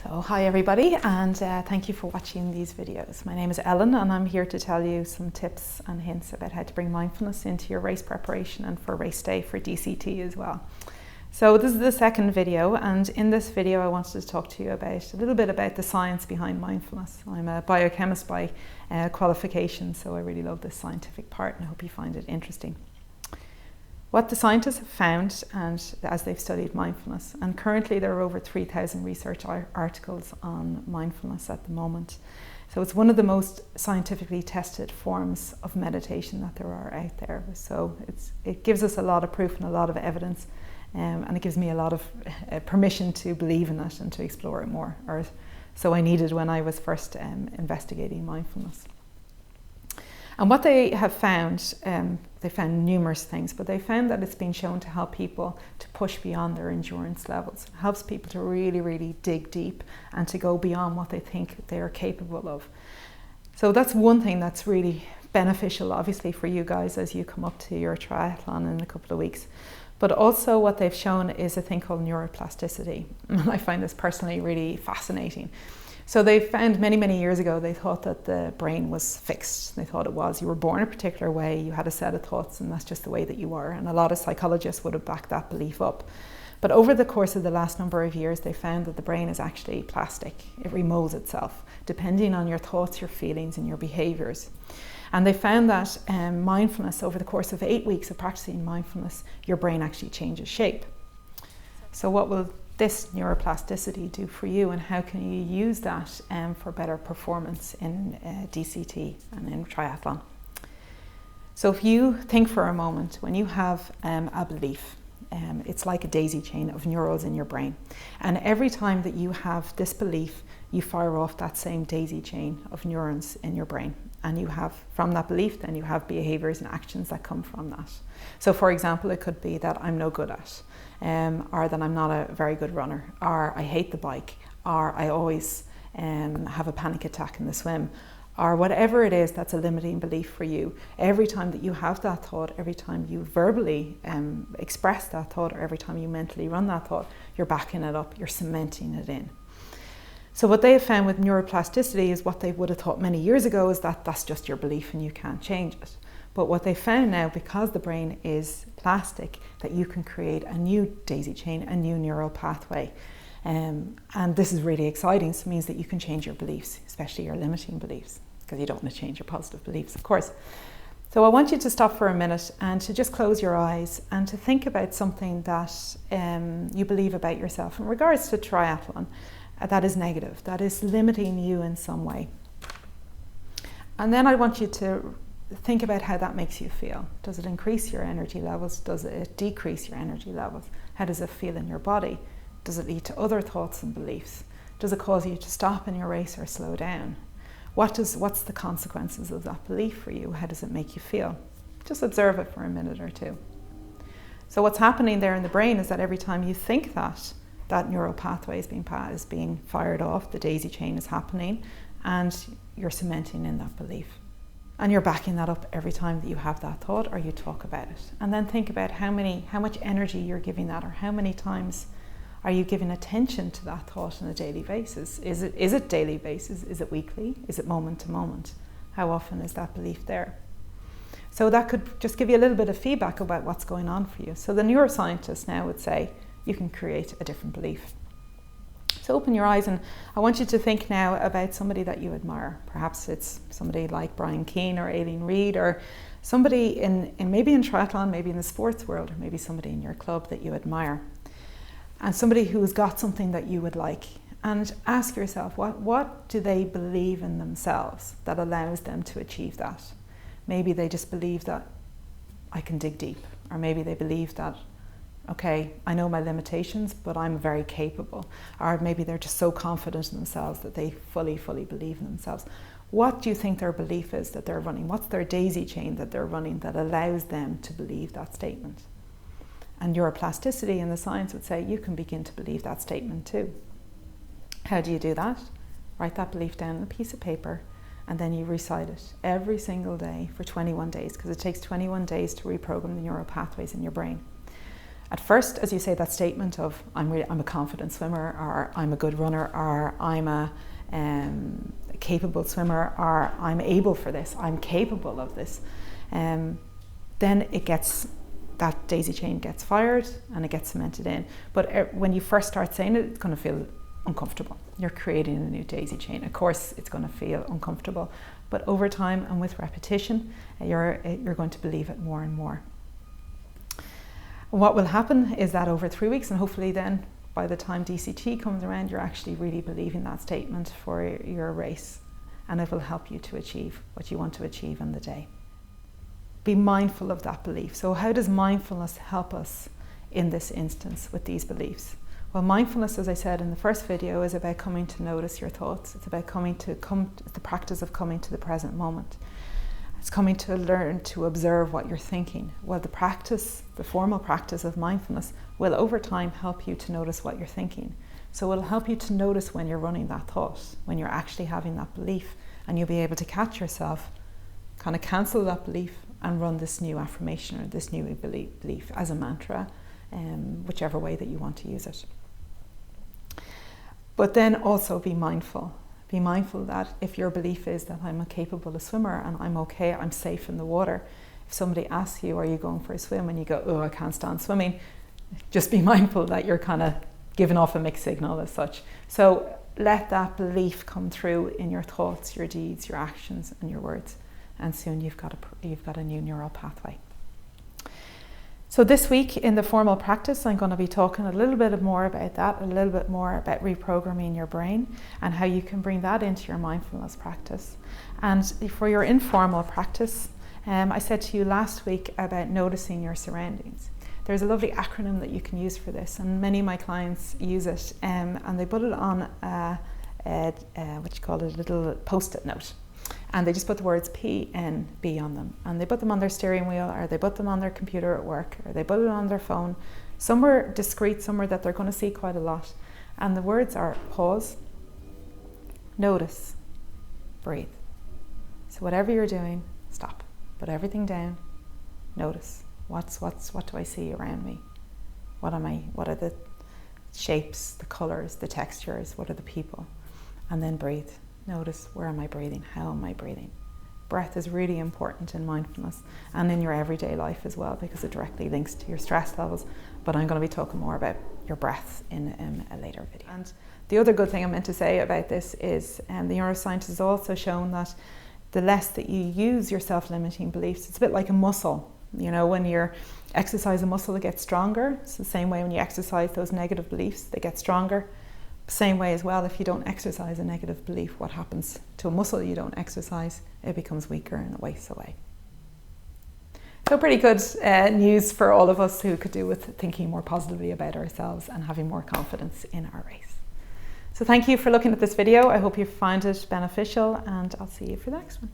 So hi everybody, and thank you for watching these videos. My name is Ellen and I'm here to tell you some tips and hints about how to bring mindfulness into your race preparation and for race day for DCT as well. So this is the second video, and in this video I wanted to talk to you about a little bit about the science behind mindfulness. I'm a biochemist by qualification, so I really love this scientific part and I hope you find it interesting. What the scientists have found, and as they've studied mindfulness, and currently there are over 3,000 research articles on mindfulness at the moment. So it's one of the most scientifically tested forms of meditation that there are out there. So it gives us a lot of proof and a lot of evidence, and it gives me a lot of permission to believe in it and to explore it more. Or so I needed when I was first investigating mindfulness. And what they have found, they found numerous things, but they found that it's been shown to help people to push beyond their endurance levels. It helps people to really, really dig deep and to go beyond what they think they are capable of. So that's one thing that's really beneficial, obviously, for you guys as you come up to your triathlon in a couple of weeks. But also what they've shown is a thing called neuroplasticity. And I find this personally really fascinating. So they found many years ago, they thought that the brain was fixed. They thought it was, you were born a particular way, you had a set of thoughts, and that's just the way that you were. And a lot of psychologists would have backed that belief up. But over the course of the last number of years, they found that the brain is actually plastic. It remolds itself, depending on your thoughts, your feelings, and your behaviors. And they found that mindfulness, over the course of 8 weeks of practicing mindfulness, your brain actually changes shape. So what will this neuroplasticity do for you, and how can you use that for better performance in DCT and in triathlon? So if you think for a moment, when you have a belief, it's like a daisy chain of neurons in your brain, and every time that you have this belief, you fire off that same daisy chain of neurons in your brain, and you have, from that belief, then you have behaviors and actions that come from that. So for example, it could be that I'm no good at, or that I'm not a very good runner, or I hate the bike, or I always have a panic attack in the swim, or whatever it is that's a limiting belief for you. Every time that you have that thought, every time you verbally express that thought, or every time you mentally run that thought, you're backing it up, you're cementing it in. So what they have found with neuroplasticity is what they would have thought many years ago is that that's just your belief and you can't change it. But what they found now, because the brain is plastic, that you can create a new daisy chain, a new neural pathway. And this is really exciting. So it means that you can change your beliefs, especially your limiting beliefs, because you don't want to change your positive beliefs, of course. So I want you to stop for a minute and to just close your eyes and to think about something that you believe about yourself in regards to triathlon that is negative, that is limiting you in some way. And then I want you to think about how that makes you feel. Does it increase your energy levels? Does it decrease your energy levels? How does it feel in your body? Does it lead to other thoughts and beliefs? Does it cause you to stop in your race or slow down? What's the consequences of that belief for you? How does it make you feel? Just observe it for a minute or two. So what's happening there in the brain is that every time you think that neural pathway is being fired off, the daisy chain is happening, and you're cementing in that belief. And you're backing that up every time that you have that thought or you talk about it. And then think about how much energy you're giving that, or how many times are you giving attention to that thought on a daily basis? Is it daily basis? Is it weekly? Is it moment to moment? How often is that belief there? So that could just give you a little bit of feedback about what's going on for you. So the neuroscientists now would say you can create a different belief. So open your eyes, and I want you to think now about somebody that you admire. Perhaps it's somebody like Brian Keane or Aileen Reid, or somebody maybe in triathlon, maybe in the sports world, or maybe somebody in your club that you admire. And somebody who's got something that you would like. And ask yourself, what do they believe in themselves that allows them to achieve that? Maybe they just believe that I can dig deep, or maybe they believe that, okay, I know my limitations, but I'm very capable. Or maybe they're just so confident in themselves that they fully believe in themselves. What do you think their belief is that they're running? What's their daisy chain that they're running that allows them to believe that statement? And neuroplasticity in the science would say you can begin to believe that statement too. How do you do that? Write that belief down on a piece of paper, and then you recite it every single day for 21 days, because it takes 21 days to reprogram the neural pathways in your brain. at first, as you say that statement of I'm a confident swimmer, or I'm a good runner, or I'm a capable swimmer, or I'm able for this, I'm capable of this, then that daisy chain gets fired and it gets cemented in. But when you first start saying it, it's going to feel uncomfortable. You're creating a new daisy chain. Of course, it's going to feel uncomfortable, but over time and with repetition, you're going to believe it more and more. What will happen is that over 3 weeks, and hopefully then by the time DCT comes around, you're actually really believing that statement for your race, and it will help you to achieve what you want to achieve in the day. Be mindful of that belief. So how does mindfulness help us in this instance with these beliefs? Well, mindfulness, as I said in the first video, is about coming to notice your thoughts. It's about it's the practice of coming to the present moment. It's coming to learn to observe what you're thinking. Well, the formal practice of mindfulness will over time help you to notice what you're thinking. So it'll help you to notice when you're running that thought, when you're actually having that belief, and you'll be able to catch yourself, kind of cancel that belief and run this new affirmation or this new belief as a mantra, whichever way that you want to use it. But then also be mindful. Be mindful that if your belief is that I'm a capable swimmer and I'm okay, I'm safe in the water, if somebody asks you, are you going for a swim, and you go, oh, I can't stand swimming, just be mindful that you're kind of giving off a mixed signal as such. So let that belief come through in your thoughts, your deeds, your actions and your words, and soon you've got a new neural pathway. So this week in the formal practice, I'm going to be talking a little bit more about that, a little bit more about reprogramming your brain and how you can bring that into your mindfulness practice. And for your informal practice, I said to you last week about noticing your surroundings. There's a lovely acronym that you can use for this, and many of my clients use it, and they put it on a little post-it note. And they just put the words PNB on them, and they put them on their steering wheel, or they put them on their computer at work, or they put it on their phone, somewhere discreet, somewhere that they're going to see quite a lot. And the words are pause, notice, breathe. So whatever you're doing, stop, put everything down, notice. What do I see around me? What are the shapes, the colors, the textures? What are the people? And then breathe. Notice, where am I breathing? How am I breathing? Breath is really important in mindfulness and in your everyday life as well, because it directly links to your stress levels. But I'm going to be talking more about your breath in a later video. And the other good thing I meant to say about this is, the neuroscience has also shown that the less that you use your self-limiting beliefs, it's a bit like a muscle. You know, when you exercise a muscle, it gets stronger. It's the same way when you exercise those negative beliefs, they get stronger. Same way as well, if you don't exercise a negative belief, what happens to a muscle you don't exercise? It becomes weaker and it wastes away. So pretty good news for all of us who could do with thinking more positively about ourselves and having more confidence in our race. So thank you for looking at this video. I hope you find it beneficial, and I'll see you for the next one.